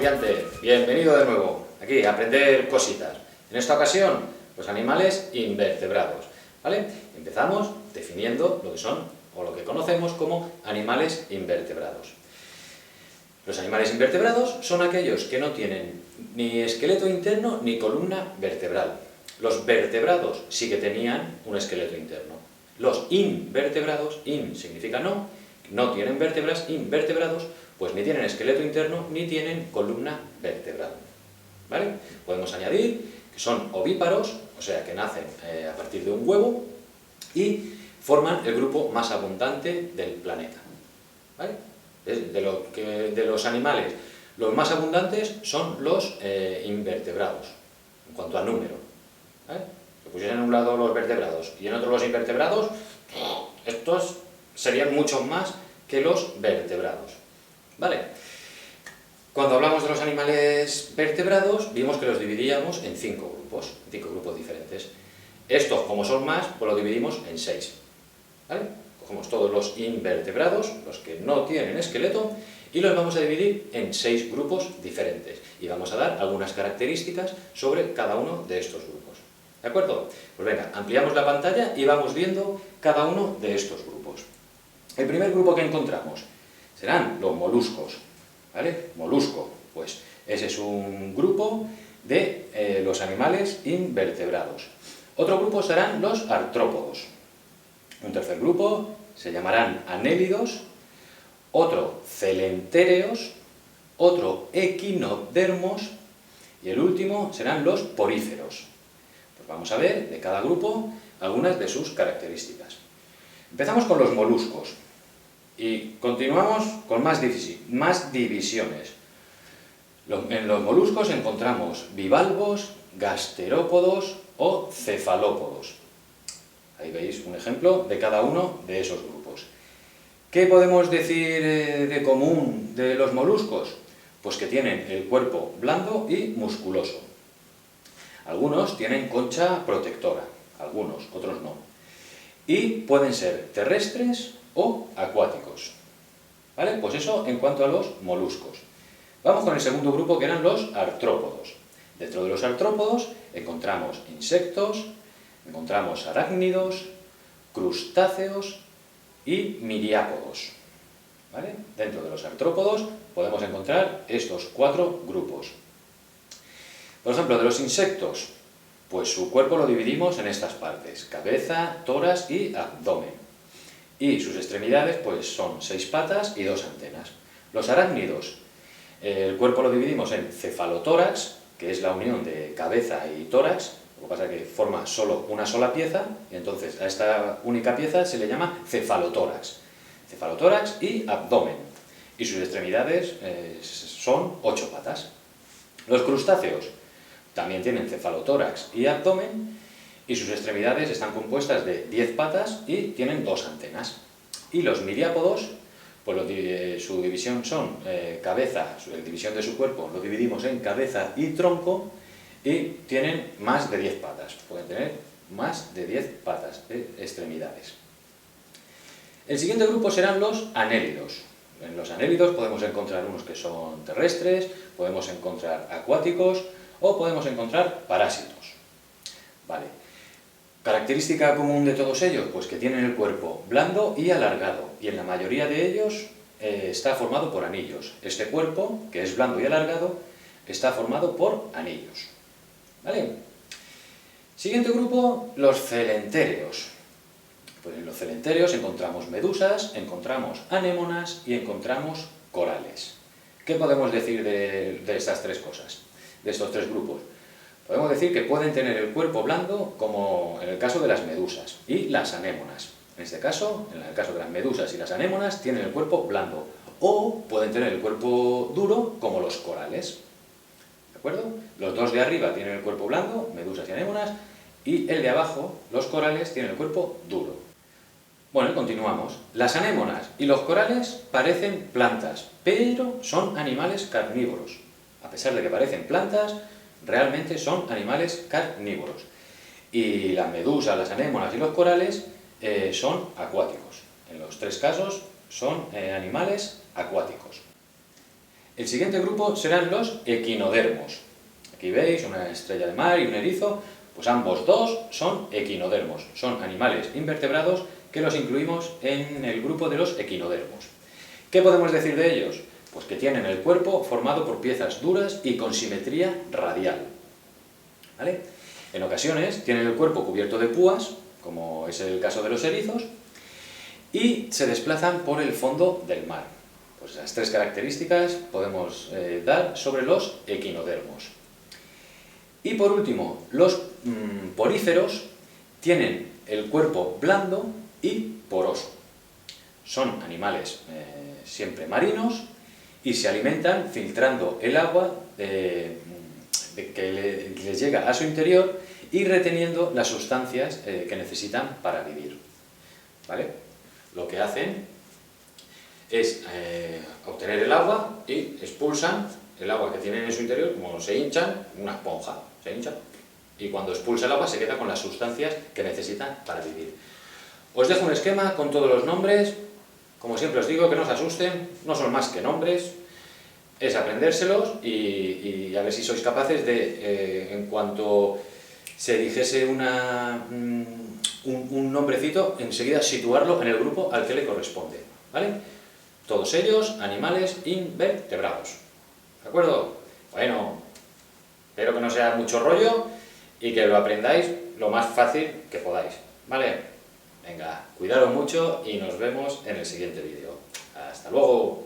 estudiante, bienvenido de nuevo, aquí a aprender cositas. En esta ocasión, los animales invertebrados, ¿vale? Empezamos definiendo lo que son, o lo que conocemos como animales invertebrados. Los animales invertebrados son aquellos que no tienen ni esqueleto interno ni columna vertebral. Los vertebrados sí que tenían un esqueleto interno. Los invertebrados, in significa no, no tienen vértebras, invertebrados, pues ni tienen esqueleto interno ni tienen columna vertebral. ¿Vale? Podemos añadir que son ovíparos, o sea que nacen a partir de un huevo y forman el grupo más abundante del planeta. ¿Vale? De los animales, los más abundantes son los invertebrados, en cuanto a número. ¿Vale? Si pusiesen en un lado los vertebrados y en otro los invertebrados, estos serían muchos más que los vertebrados. ¿Vale? Cuando hablamos de los animales vertebrados, vimos que los dividíamos en 5 grupos diferentes. Estos, como son más, pues los dividimos en 6. ¿Vale? Cogemos todos los invertebrados, los que no tienen esqueleto, y los vamos a dividir en 6 grupos diferentes. Y vamos a dar algunas características sobre cada uno de estos grupos. ¿De acuerdo? Pues venga, ampliamos la pantalla y vamos viendo cada uno de estos grupos. El primer grupo que encontramos serán los moluscos. ¿Vale? Molusco, pues ese es un grupo de los animales invertebrados. Otro grupo serán los artrópodos. Un tercer grupo se llamarán anélidos, otro celentéreos, otro equinodermos y el último serán los poríferos. Pues vamos a ver de cada grupo algunas de sus características. Empezamos con los moluscos y continuamos con más divisiones. En los moluscos encontramos bivalvos, gasterópodos o cefalópodos. Ahí veis un ejemplo de cada uno de esos grupos. ¿Qué podemos decir de común de los moluscos? Pues que tienen el cuerpo blando y musculoso. Algunos tienen concha protectora, algunos, otros no. Y pueden ser terrestres o acuáticos. ¿Vale? Pues eso en cuanto a los moluscos. Vamos con el segundo grupo, que eran los artrópodos. Dentro de los artrópodos encontramos insectos, encontramos arácnidos, crustáceos y miriápodos. ¿Vale? Dentro de los artrópodos podemos encontrar estos 4 grupos. Por ejemplo, de los insectos, pues su cuerpo lo dividimos en estas partes: cabeza, tórax y abdomen. Y sus extremidades pues son 6 patas y 2 antenas. Los arácnidos, el cuerpo lo dividimos en cefalotórax, que es la unión de cabeza y tórax. Lo que pasa es que forma solo una sola pieza, y entonces a esta única pieza se le llama cefalotórax. Cefalotórax y abdomen. Y sus extremidades son 8 patas. Los crustáceos también tienen cefalotórax y abdomen, y sus extremidades están compuestas de 10 patas y tienen 2 antenas. Y los miriápodos, pues su división son cabeza, la división de su cuerpo lo dividimos en cabeza y tronco, y tienen más de 10 patas, pueden tener más de 10 patas de extremidades. El siguiente grupo serán los anélidos. En los anélidos podemos encontrar unos que son terrestres, podemos encontrar acuáticos o podemos encontrar parásitos. Vale. Característica común de todos ellos, pues que tienen el cuerpo blando y alargado, y en la mayoría de ellos está formado por anillos. Este cuerpo, que es blando y alargado, está formado por anillos. ¿Vale? Siguiente grupo, los celentéreos. Pues en los celentéreos encontramos medusas, encontramos anémonas y encontramos corales. ¿Qué podemos decir de estas 3 cosas, de estos 3 grupos? Podemos decir que pueden tener el cuerpo blando, como en el caso de las medusas y las anémonas. En este caso, en el caso de las medusas y las anémonas, tienen el cuerpo blando. O pueden tener el cuerpo duro, como los corales. ¿De acuerdo? Los 2 de arriba tienen el cuerpo blando, medusas y anémonas, y el de abajo, los corales, tienen el cuerpo duro. Bueno, continuamos. Las anémonas y los corales parecen plantas, pero son animales carnívoros. A pesar de que parecen plantas, realmente son animales carnívoros. Y las medusas, las anémonas y los corales son acuáticos. En los 3 casos son animales acuáticos. El siguiente grupo serán los equinodermos. Aquí veis una estrella de mar y un erizo, pues ambos dos son equinodermos, son animales invertebrados que los incluimos en el grupo de los equinodermos. ¿Qué podemos decir de ellos? Pues que tienen el cuerpo formado por piezas duras y con simetría radial. ¿Vale? En ocasiones tienen el cuerpo cubierto de púas, como es el caso de los erizos, y se desplazan por el fondo del mar. Pues esas tres características podemos dar sobre los equinodermos. Y por último, los poríferos tienen el cuerpo blando y poroso. Son animales siempre marinos y se alimentan filtrando el agua que les llega a su interior y reteniendo las sustancias que necesitan para vivir. ¿Vale? Lo que hacen es obtener el agua y expulsan el agua que tienen en su interior, como se hinchan, una esponja, se hincha, y cuando expulsa el agua se queda con las sustancias que necesitan para vivir. Os dejo un esquema con todos los nombres, como siempre os digo, que no os asusten, no son más que nombres, es aprendérselos y a ver si sois capaces de, en cuanto se dijese un nombrecito, enseguida situarlo en el grupo al que le corresponde, ¿vale? Todos ellos animales invertebrados, ¿de acuerdo? Bueno, espero que no sea mucho rollo y que lo aprendáis lo más fácil que podáis, ¿vale? Venga, cuidaros mucho y nos vemos en el siguiente vídeo. ¡Hasta luego!